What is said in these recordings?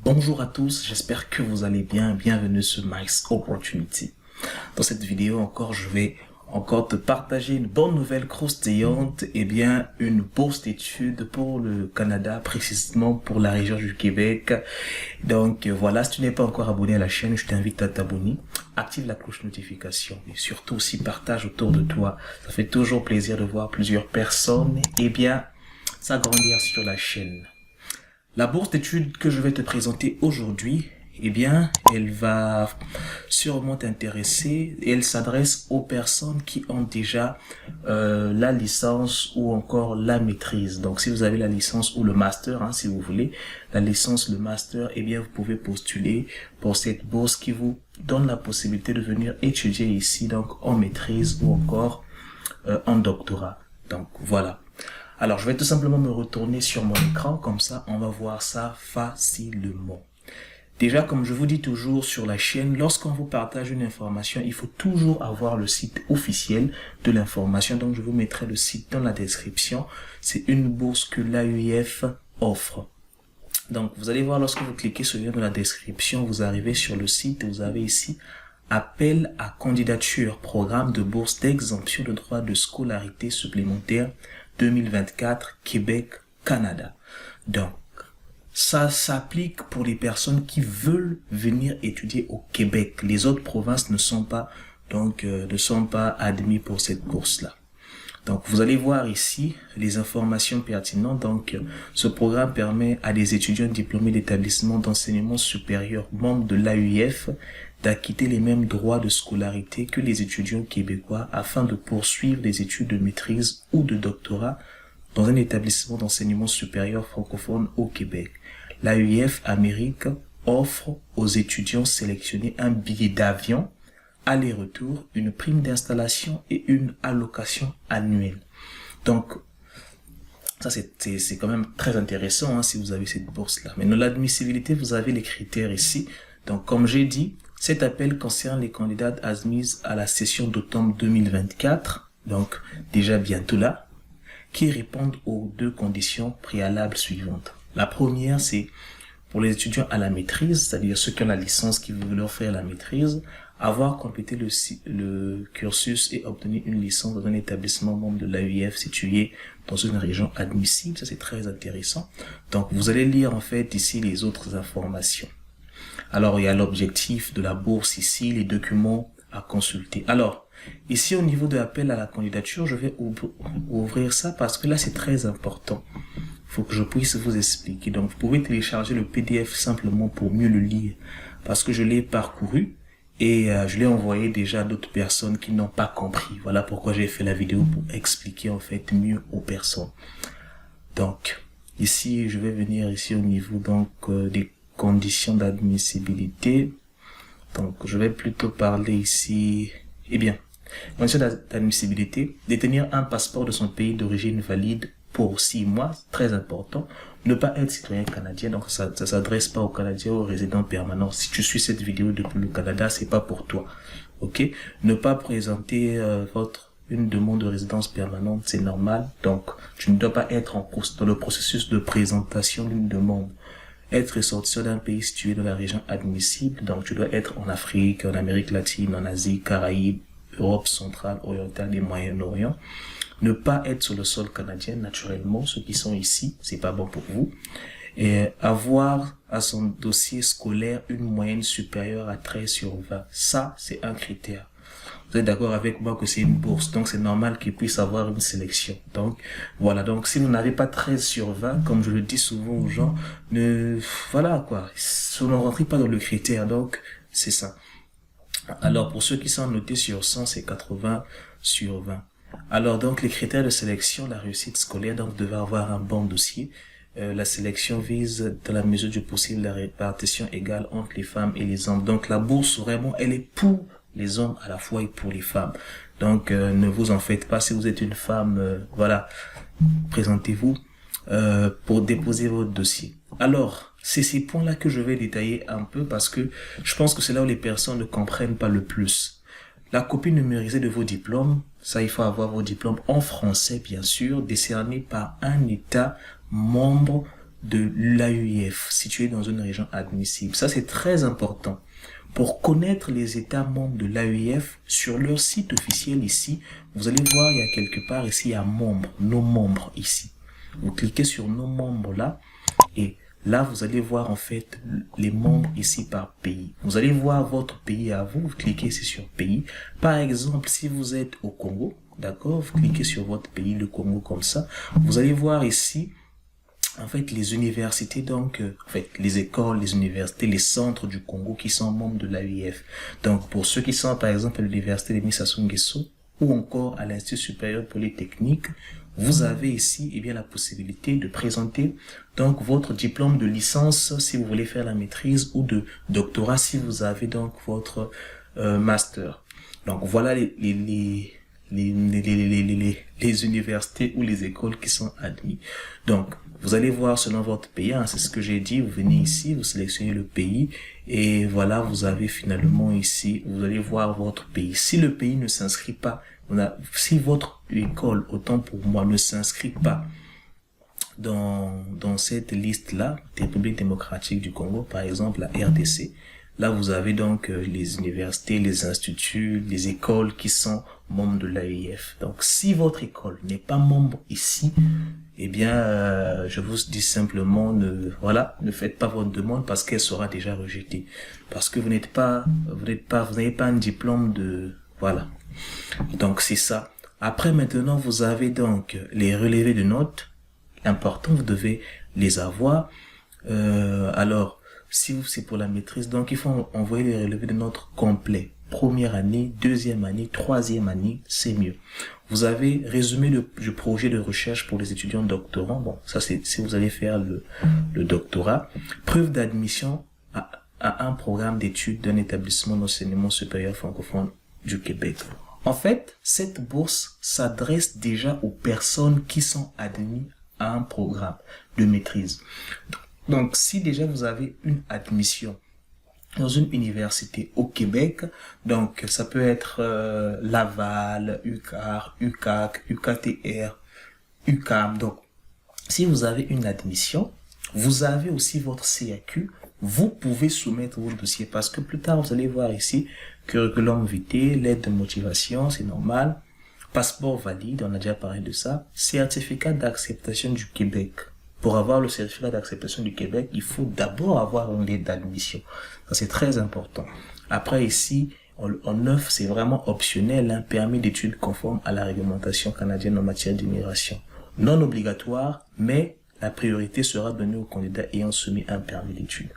Bonjour à tous, j'espère que vous allez bien. Bienvenue sur Nice Opportunity. Dans cette vidéo je vais te partager une bonne nouvelle croustillante, une bourse d'études pour le Canada, précisément pour la région du Québec. Donc voilà, si tu n'es pas encore abonné à la chaîne, je t'invite à t'abonner. Active la cloche notification et surtout aussi partage autour de toi. Ça fait toujours plaisir de voir plusieurs personnes s'agrandir sur la chaîne. La bourse d'études que je vais te présenter aujourd'hui, elle va sûrement t'intéresser et elle s'adresse aux personnes qui ont déjà la licence ou encore la maîtrise. Donc, si vous avez la licence ou le master, si vous voulez, la licence, le master, vous pouvez postuler pour cette bourse qui vous donne la possibilité de venir étudier ici, donc en maîtrise ou encore en doctorat. Donc, voilà. Alors, je vais tout simplement me retourner sur mon écran, comme ça, on va voir ça facilement. Déjà, comme je vous dis toujours sur la chaîne, lorsqu'on vous partage une information, il faut toujours avoir le site officiel de l'information. Donc, je vous mettrai le site dans la description. C'est une bourse que l'AUIF offre. Donc, vous allez voir, lorsque vous cliquez sur le lien de la description, vous arrivez sur le site et vous avez ici appel à candidature, programme de bourse d'exemption de droits de scolarité supplémentaire 2024 Québec, Canada. Donc, ça s'applique pour les personnes qui veulent venir étudier au Québec. Les autres provinces ne sont pas admis pour cette bourse-là. Donc, vous allez voir ici les informations pertinentes. Donc, ce programme permet à des étudiants diplômés d'établissements d'enseignement supérieur membres de l'AUIF d'acquitter les mêmes droits de scolarité que les étudiants québécois afin de poursuivre des études de maîtrise ou de doctorat dans un établissement d'enseignement supérieur francophone au Québec. L'AUIF Amérique offre aux étudiants sélectionnés un billet d'avion, aller-retour, une prime d'installation et une allocation annuelle. Donc, ça c'est quand même très intéressant si vous avez cette bourse-là. Mais dans l'admissibilité, vous avez les critères ici. Donc, comme j'ai dit, cet appel concerne les candidats admises à la session d'automne 2024, donc déjà bientôt là, qui répondent aux deux conditions préalables suivantes. La première, c'est pour les étudiants à la maîtrise, c'est-à-dire ceux qui ont la licence qui veulent faire la maîtrise, avoir complété le cursus et obtenu une licence dans un établissement membre de l'AUIF situé dans une région admissible. Ça, c'est très intéressant. Donc, vous allez lire en fait ici les autres informations. Alors, il y a l'objectif de la bourse ici, les documents à consulter. Alors, ici, au niveau de l'appel à la candidature, je vais ouvrir ça parce que là, c'est très important. Il faut que je puisse vous expliquer. Donc, vous pouvez télécharger le PDF simplement pour mieux le lire parce que je l'ai parcouru et je l'ai envoyé déjà à d'autres personnes qui n'ont pas compris. Voilà pourquoi j'ai fait la vidéo pour expliquer en fait mieux aux personnes. Donc, ici, je vais venir ici au niveau des conditions d'admissibilité. Donc, je vais plutôt parler ici, conditions d'admissibilité, détenir un passeport de son pays d'origine valide pour 6 mois, très important. Ne pas être citoyen canadien, donc ça s'adresse pas aux Canadiens, aux résidents permanents. Si tu suis cette vidéo depuis le Canada, c'est pas pour toi. Ok? Ne pas présenter une demande de résidence permanente, c'est normal. Donc, tu ne dois pas être dans le processus de présentation d'une demande. Être ressortissant d'un pays situé dans la région admissible, donc tu dois être en Afrique, en Amérique latine, en Asie, Caraïbes, Europe centrale, orientale et Moyen-Orient. Ne pas être sur le sol canadien, naturellement, ceux qui sont ici, c'est pas bon pour vous. Et avoir à son dossier scolaire une moyenne supérieure à 13 sur 20. Ça, c'est un critère. Vous êtes d'accord avec moi que c'est une bourse, donc c'est normal qu'il puisse avoir une sélection. Donc, voilà. Donc, si vous n'avez pas 13 sur 20, comme je le dis souvent aux gens, ne rentrez pas dans le critère. Donc, c'est ça. Alors, pour ceux qui sont notés sur 100, c'est 80 sur 20. Alors, donc, les critères de sélection, la réussite scolaire, donc, devez avoir un bon dossier. La sélection vise, dans la mesure du possible, la répartition égale entre les femmes et les hommes. Donc, la bourse, vraiment, elle est pour les hommes à la fois et pour les femmes. Donc, ne vous en faites pas. Si vous êtes une femme, présentez-vous pour déposer votre dossier. Alors, c'est ces points-là que je vais détailler un peu parce que je pense que c'est là où les personnes ne comprennent pas le plus. La copie numérisée de vos diplômes, ça, il faut avoir vos diplômes en français, bien sûr, décernés par un État membre de l'AUIF situé dans une région admissible. Ça, c'est très important. Pour connaître les États membres de l'AUIF, sur leur site officiel ici, vous allez voir, il y a quelque part ici, il y a membres, nos membres ici. Vous cliquez sur nos membres là, et là, vous allez voir en fait les membres ici par pays. Vous allez voir votre pays à vous, vous cliquez ici sur pays. Par exemple, si vous êtes au Congo, d'accord, vous cliquez sur votre pays, le Congo comme ça. Vous allez voir ici, en fait, les universités, donc, en fait, les écoles, les universités, les centres du Congo qui sont membres de l'AUIF. Donc, pour ceux qui sont, par exemple, à l'université de Sassou Nguesso ou encore à l'Institut supérieur polytechnique, vous avez ici, eh bien, la possibilité de présenter, donc, votre diplôme de licence si vous voulez faire la maîtrise ou de doctorat si vous avez, donc, votre master. Donc, voilà les universités ou les écoles qui sont admis. Donc, vous allez voir selon votre pays, hein, c'est ce que j'ai dit, vous venez ici, vous sélectionnez le pays et voilà, vous avez finalement ici, vous allez voir votre pays. Si le pays ne s'inscrit pas, si votre école, autant pour moi, ne s'inscrit pas dans cette liste-là, République démocratique du Congo, par exemple la RDC, là, vous avez donc les universités, les instituts, les écoles qui sont membres de l'AUIF. Donc, si votre école n'est pas membre ici, eh bien, je vous dis simplement, ne faites pas votre demande parce qu'elle sera déjà rejetée. Parce que vous n'avez pas un diplôme de, voilà. Donc, c'est ça. Après, maintenant, vous avez donc les relevés de notes. Important, vous devez les avoir. Alors, si c'est pour la maîtrise, donc il faut envoyer les relevés de notes complets. Première année, deuxième année, troisième année, c'est mieux. Vous avez résumé du projet de recherche pour les étudiants doctorants. Bon, ça c'est si vous allez faire le doctorat. Preuve d'admission à un programme d'études d'un établissement d'enseignement supérieur francophone du Québec. En fait, cette bourse s'adresse déjà aux personnes qui sont admises à un programme de maîtrise. Donc, si déjà vous avez une admission dans une université au Québec, donc ça peut être Laval, UQAR, UQAC, UQATR, UQAM. Donc, si vous avez une admission, vous avez aussi votre CAQ, vous pouvez soumettre votre dossier parce que plus tard, vous allez voir ici curriculum vitae, lettre de motivation, c'est normal, passeport valide, on a déjà parlé de ça, certificat d'acceptation du Québec. Pour avoir le certificat d'acceptation du Québec, il faut d'abord avoir une lettre d'admission. Ça, c'est très important. Après, ici, en neuf, c'est vraiment optionnel, un permis d'études conforme à la réglementation canadienne en matière d'immigration. Non obligatoire, mais la priorité sera donnée aux candidats ayant soumis un permis d'études.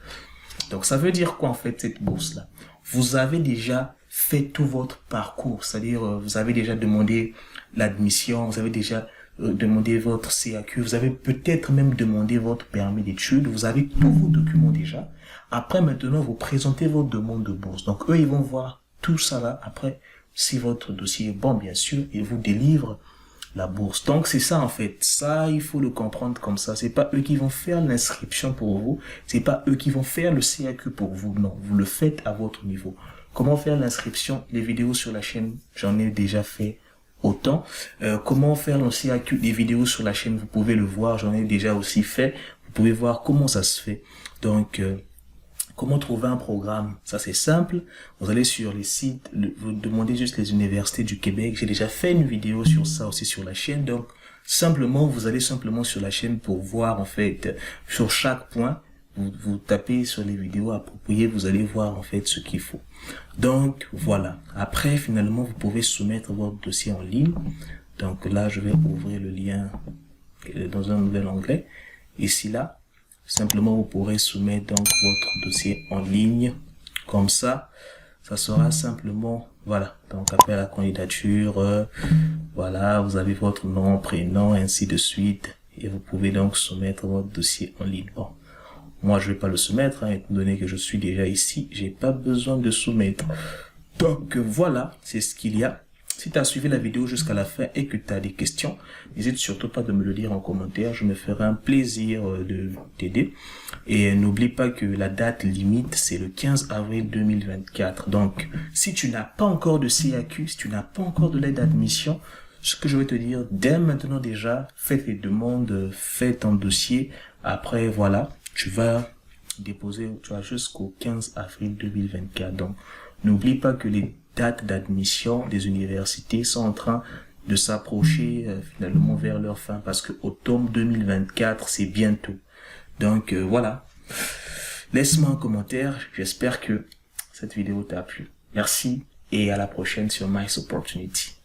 Donc, ça veut dire quoi, en fait, cette bourse-là? Vous avez déjà fait tout votre parcours, c'est-à-dire, vous avez déjà demandé l'admission, vous avez déjà demandé votre CAQ, vous avez peut-être même demandé votre permis d'études, vous avez tous vos documents déjà. Après, maintenant, vous présentez votre demande de bourse. Donc, eux, ils vont voir tout ça là. Après, si votre dossier est bon, bien sûr, ils vous délivrent la bourse. Donc, c'est ça, en fait. Ça, il faut le comprendre comme ça. C'est pas eux qui vont faire l'inscription pour vous. C'est pas eux qui vont faire le CAQ pour vous. Non, vous le faites à votre niveau. Comment faire l'inscription? Les vidéos sur la chaîne, j'en ai déjà fait autant. Comment faire le CAQ? Des vidéos sur la chaîne, vous pouvez le voir, j'en ai déjà aussi fait. Vous pouvez voir comment ça se fait. Donc, comment trouver un programme? Ça, c'est simple. Vous allez sur les sites, vous demandez juste les universités du Québec. J'ai déjà fait une vidéo sur ça aussi sur la chaîne. Donc, simplement, vous allez simplement sur la chaîne pour voir, en fait, sur chaque point, vous tapez sur les vidéos appropriées, vous allez voir, en fait, ce qu'il faut. Donc, voilà. Après, finalement, vous pouvez soumettre votre dossier en ligne. Donc, là, je vais ouvrir le lien dans un nouvel onglet. Ici, là. Simplement, vous pourrez soumettre donc votre dossier en ligne. Comme ça, ça sera simplement, voilà. Donc, appel à la candidature, voilà, vous avez votre nom, prénom, ainsi de suite. Et vous pouvez donc soumettre votre dossier en ligne. Bon, moi, je vais pas le soumettre, hein, étant donné que je suis déjà ici. J'ai pas besoin de soumettre. Donc, voilà, c'est ce qu'il y a. Si tu as suivi la vidéo jusqu'à la fin et que tu as des questions, n'hésite surtout pas de me le dire en commentaire. Je me ferai un plaisir de t'aider. Et n'oublie pas que la date limite, c'est le 15 avril 2024. Donc, si tu n'as pas encore de CAQ, si tu n'as pas encore de lettre d'admission, ce que je vais te dire, dès maintenant déjà, fais tes demandes, fais ton dossier Après, voilà, tu vas déposer, tu vois, jusqu'au 15 avril 2024. Donc, n'oublie pas que les dates d'admission des universités sont en train de s'approcher finalement vers leur fin, parce que automne 2024, c'est bientôt. Donc, voilà. Laisse-moi un commentaire. J'espère que cette vidéo t'a plu. Merci et à la prochaine sur Mice Opportunity.